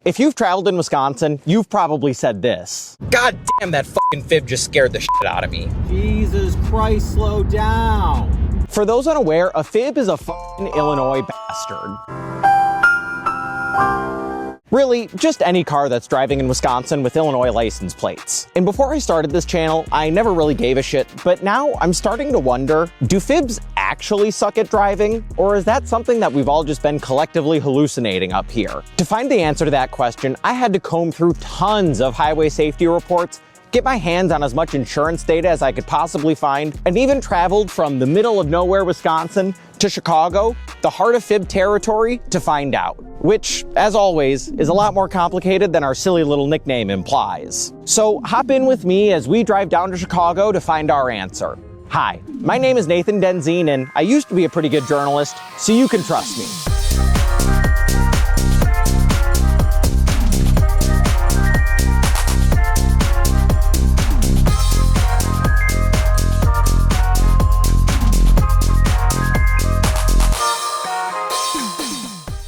If you've traveled in Wisconsin, you've probably said this. God damn, that fucking fib just scared the shit out of me. Jesus Christ, slow down. For those unaware, a fib is a fucking Illinois bastard. Really, just any car that's driving in Wisconsin with Illinois license plates. And before I started this channel, I never really gave a shit, but now I'm starting to wonder, do fibs actually suck at driving? Or is that something that we've all just been collectively hallucinating up here? To find the answer to that question, I had to comb through tons of highway safety reports, get my hands on as much insurance data as I could possibly find, and even traveled from the middle of nowhere, Wisconsin, to Chicago, the heart of fib territory, to find out. Which, as always, is a lot more complicated than our silly little nickname implies. So hop in with me as we drive down to Chicago to find our answer. Hi, my name is Nathan Denzine, and I used to be a pretty good journalist, so you can trust me.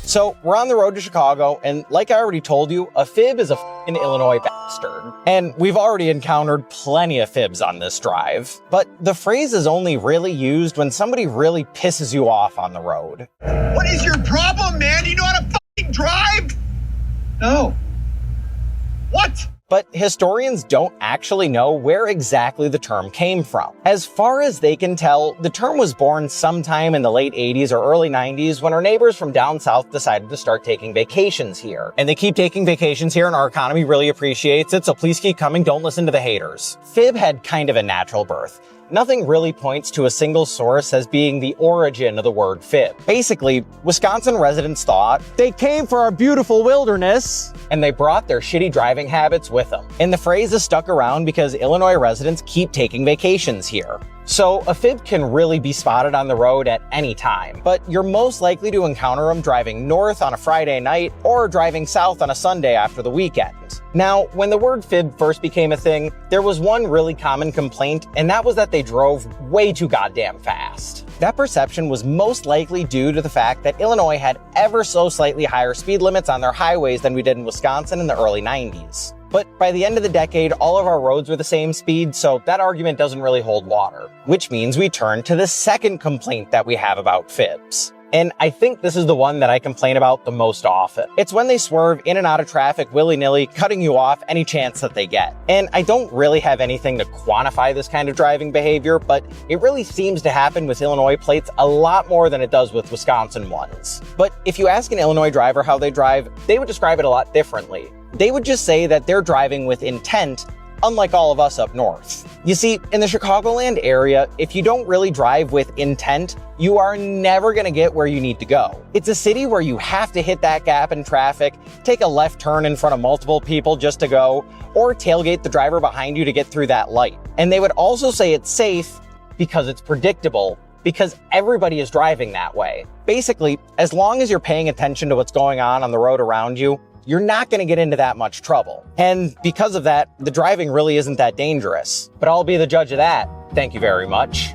So we're on the road to Chicago, and like I already told you, a fib is a f***ing Illinois bastard. And we've already encountered plenty of fibs on this drive. But the phrase is only really used when somebody really pisses you off on the road. What is your problem, man? Do you know how to f***ing drive? No. What? But historians don't actually know where exactly the term came from. As far as they can tell, the term was born sometime in the late 80s or early 90s when our neighbors from down south decided to start taking vacations here. And they keep taking vacations here and our economy really appreciates it, so please keep coming, don't listen to the haters. Fib had kind of a natural birth. Nothing really points to a single source as being the origin of the word fib. Basically, Wisconsin residents thought they came for our beautiful wilderness, and they brought their shitty driving habits with them. And the phrase has stuck around because Illinois residents keep taking vacations here. So a fib can really be spotted on the road at any time, but you're most likely to encounter them driving north on a Friday night or driving south on a Sunday after the weekend. Now, when the word fib first became a thing, there was one really common complaint, and that was that they drove way too goddamn fast. That perception was most likely due to the fact that Illinois had ever so slightly higher speed limits on their highways than we did in Wisconsin in the early 90s. But by the end of the decade, all of our roads were the same speed, so that argument doesn't really hold water. Which means we turn to the second complaint that we have about fibs. And I think this is the one that I complain about the most often. It's when they swerve in and out of traffic willy-nilly, cutting you off any chance that they get. And I don't really have anything to quantify this kind of driving behavior, but it really seems to happen with Illinois plates a lot more than it does with Wisconsin ones. But if you ask an Illinois driver how they drive, they would describe it a lot differently. They would just say that they're driving with intent, unlike all of us up north. You see, in the Chicagoland area, if you don't really drive with intent, you are never gonna get where you need to go. It's a city where you have to hit that gap in traffic, take a left turn in front of multiple people just to go, or tailgate the driver behind you to get through that light. And they would also say it's safe because it's predictable, because everybody is driving that way. Basically, as long as you're paying attention to what's going on the road around you, you're not going to get into that much trouble. And because of that, the driving really isn't that dangerous. But I'll be the judge of that. Thank you very much.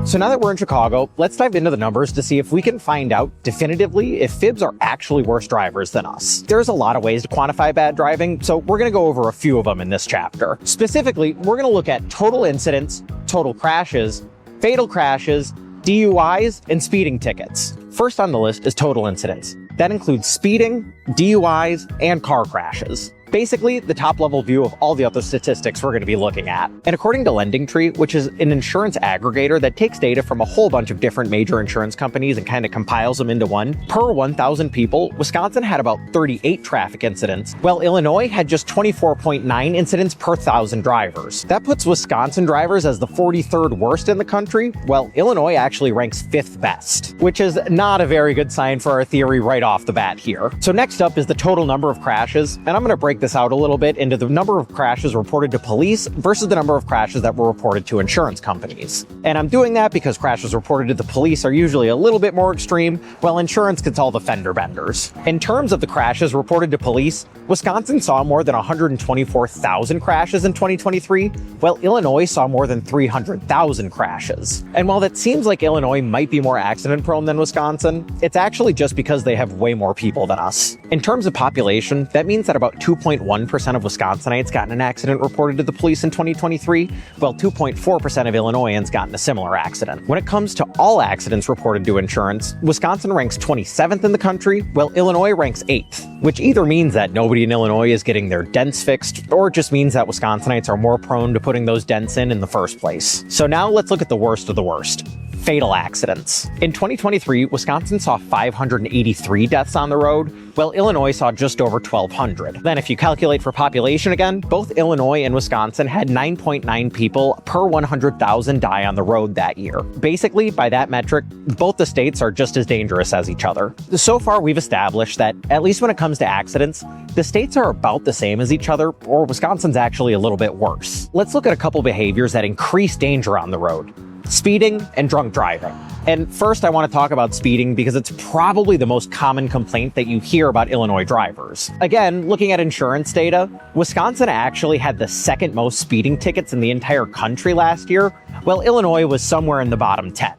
So now that we're in Chicago, let's dive into the numbers to see if we can find out definitively if fibs are actually worse drivers than us. There's a lot of ways to quantify bad driving, so we're going to go over a few of them in this chapter. Specifically, we're going to look at total incidents, total crashes, fatal crashes, DUIs, and speeding tickets. First on the list is total incidents. That includes speeding, DUIs, and car crashes. Basically, the top-level view of all the other statistics we're going to be looking at. And according to LendingTree, which is an insurance aggregator that takes data from a whole bunch of different major insurance companies and kind of compiles them into one, per 1,000 people, Wisconsin had about 38 traffic incidents, while Illinois had just 24.9 incidents per 1,000 drivers. That puts Wisconsin drivers as the 43rd worst in the country, while Illinois actually ranks 5th best, which is not a very good sign for our theory right off the bat here. So next up is the total number of crashes, and I'm going to break break this out a little bit into the number of crashes reported to police versus the number of crashes that were reported to insurance companies. And I'm doing that because crashes reported to the police are usually a little bit more extreme, while insurance gets all the fender benders. In terms of the crashes reported to police, Wisconsin saw more than 124,000 crashes in 2023, while Illinois saw more than 300,000 crashes. And while that seems like Illinois might be more accident-prone than Wisconsin, it's actually just because they have way more people than us. In terms of population, that means that about 2.1% of Wisconsinites got in an accident reported to the police in 2023, while 2.4% of Illinoisans got in a similar accident. When it comes to all accidents reported to insurance, Wisconsin ranks 27th in the country, while Illinois ranks 8th, which either means that nobody in Illinois is getting their dents fixed, or it just means that Wisconsinites are more prone to putting those dents in the first place. So now let's look at the worst of the worst. Fatal accidents. In 2023, Wisconsin saw 583 deaths on the road, while Illinois saw just over 1,200. Then if you calculate for population again, both Illinois and Wisconsin had 9.9 people per 100,000 die on the road that year. Basically, by that metric, both the states are just as dangerous as each other. So far, we've established that, at least when it comes to accidents, the states are about the same as each other, or Wisconsin's actually a little bit worse. Let's look at a couple behaviors that increase danger on the road. Speeding and drunk driving. And first, I want to talk about speeding because it's probably the most common complaint that you hear about Illinois drivers. Again, looking at insurance data, Wisconsin actually had the second most speeding tickets in the entire country last year, while Illinois was somewhere in the bottom 10.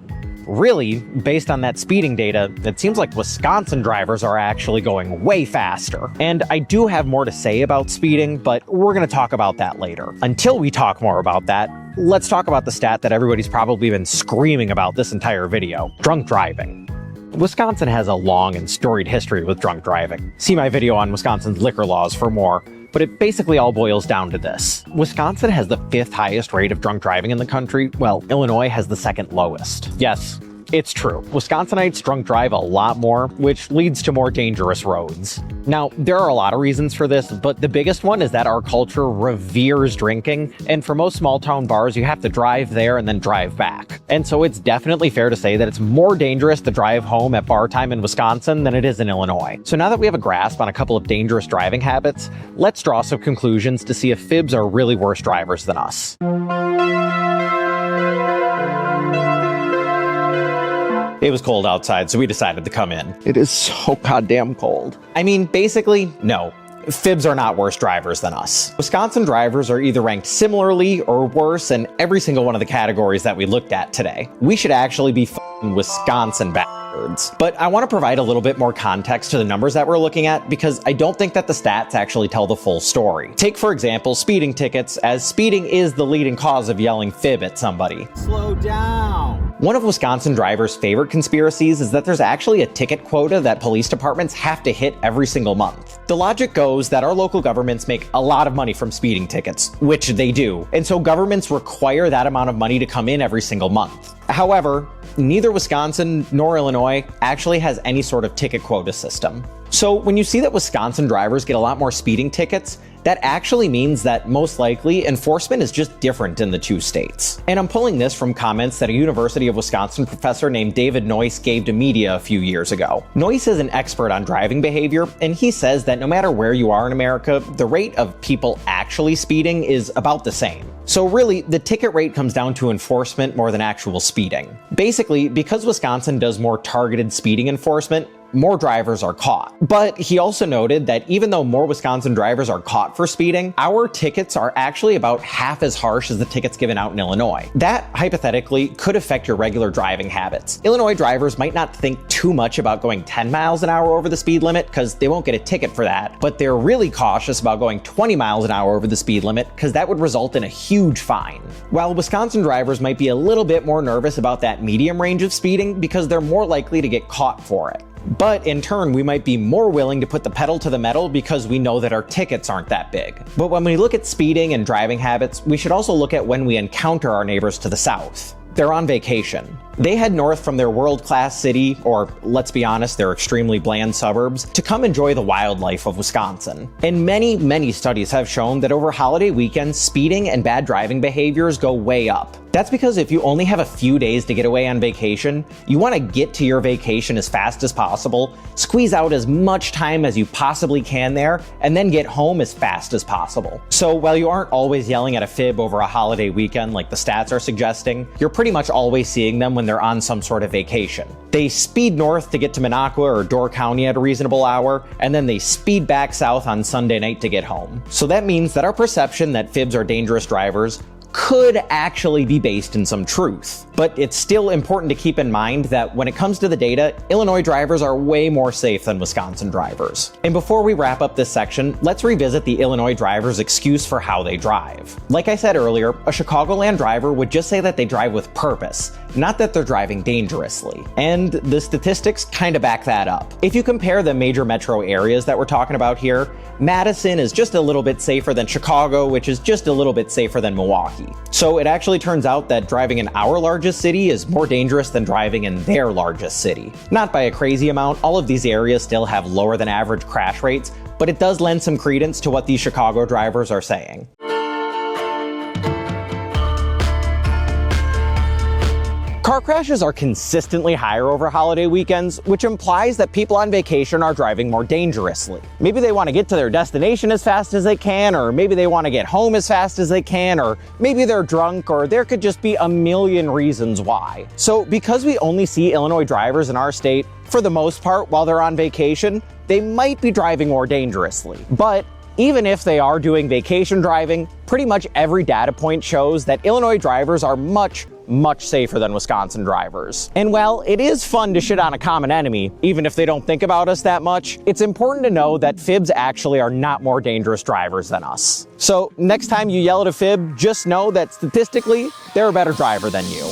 Really, based on that speeding data, it seems like Wisconsin drivers are actually going way faster. And I do have more to say about speeding, but we're going to talk about that later. Until we talk more about that, let's talk about the stat that everybody's probably been screaming about this entire video: drunk driving. Wisconsin has a long and storied history with drunk driving. See my video on Wisconsin's liquor laws for more. But it basically all boils down to this. Wisconsin has the 5th highest rate of drunk driving in the country, while Illinois has the 2nd lowest. Yes, it's true. Wisconsinites drunk drive a lot more, which leads to more dangerous roads. Now, there are a lot of reasons for this, but the biggest one is that our culture reveres drinking, and for most small town bars, you have to drive there and then drive back. And so it's definitely fair to say that it's more dangerous to drive home at bar time in Wisconsin than it is in Illinois. So now that we have a grasp on a couple of dangerous driving habits, let's draw some conclusions to see if FIBs are really worse drivers than us. It was cold outside, so we decided to come in. It is so goddamn cold. I mean, basically, no. FIBs are not worse drivers than us. Wisconsin drivers are either ranked similarly or worse in every single one of the categories that we looked at today. We should actually be f***ing Wisconsin bastards. But I want to provide a little bit more context to the numbers that we're looking at because I don't think that the stats actually tell the full story. Take, for example, speeding tickets, as speeding is the leading cause of yelling FIB at somebody. Slow down. One of Wisconsin drivers' favorite conspiracies is that there's actually a ticket quota that police departments have to hit every single month. The logic goes that our local governments make a lot of money from speeding tickets, which they do, and so governments require that amount of money to come in every single month. However, neither Wisconsin nor Illinois actually has any sort of ticket quota system. So when you see that Wisconsin drivers get a lot more speeding tickets, that actually means that most likely enforcement is just different in the two states. And I'm pulling this from comments that a University of Wisconsin professor named David Noyce gave to media a few years ago. Noyce is an expert on driving behavior, and he says that no matter where you are in America, the rate of people actually speeding is about the same. So really, the ticket rate comes down to enforcement more than actual speeding. Basically, because Wisconsin does more targeted speeding enforcement, more drivers are caught. But he also noted that even though more Wisconsin drivers are caught for speeding, our tickets are actually about half as harsh as the tickets given out in Illinois. That, hypothetically, could affect your regular driving habits. Illinois drivers might not think too much about going 10 miles an hour over the speed limit because they won't get a ticket for that, but they're really cautious about going 20 miles an hour over the speed limit because that would result in a huge fine. While Wisconsin drivers might be a little bit more nervous about that medium range of speeding because they're more likely to get caught for it. But in turn, we might be more willing to put the pedal to the metal because we know that our tickets aren't that big. But when we look at speeding and driving habits, we should also look at when we encounter our neighbors to the south. They're on vacation. They head north from their world-class city, or let's be honest, their extremely bland suburbs, to come enjoy the wildlife of Wisconsin. And many studies have shown that over holiday weekends, speeding and bad driving behaviors go way up. That's because if you only have a few days to get away on vacation, you want to get to your vacation as fast as possible, squeeze out as much time as you possibly can there, and then get home as fast as possible. So while you aren't always yelling at a fib over a holiday weekend like the stats are suggesting, you're pretty much always seeing them when they're on some sort of vacation. They speed north to get to Minocqua or Door County at a reasonable hour, and then they speed back south on Sunday night to get home. So that means that our perception that fibs are dangerous drivers could actually be based in some truth. But it's still important to keep in mind that when it comes to the data, Illinois drivers are way more safe than Wisconsin drivers. And before we wrap up this section, let's revisit the Illinois driver's excuse for how they drive. Like I said earlier, a Chicagoland driver would just say that they drive with purpose, not that they're driving dangerously. And the statistics kind of back that up. If you compare the major metro areas that we're talking about here, Madison is just a little bit safer than Chicago, which is just a little bit safer than Milwaukee. So it actually turns out that driving in our largest city is more dangerous than driving in their largest city. Not by a crazy amount, all of these areas still have lower than average crash rates, but it does lend some credence to what these Chicago drivers are saying. Car crashes are consistently higher over holiday weekends, which implies that people on vacation are driving more dangerously. Maybe they want to get to their destination as fast as they can, or maybe they want to get home as fast as they can, or maybe they're drunk, or there could just be a million reasons why. So because we only see Illinois drivers in our state, for the most part, while they're on vacation, they might be driving more dangerously. But even if they are doing vacation driving, pretty much every data point shows that Illinois drivers are much safer than Wisconsin drivers. And while it is fun to shit on a common enemy, even if they don't think about us that much, it's important to know that fibs actually are not more dangerous drivers than us. So next time you yell at a fib, just know that statistically, they're a better driver than you.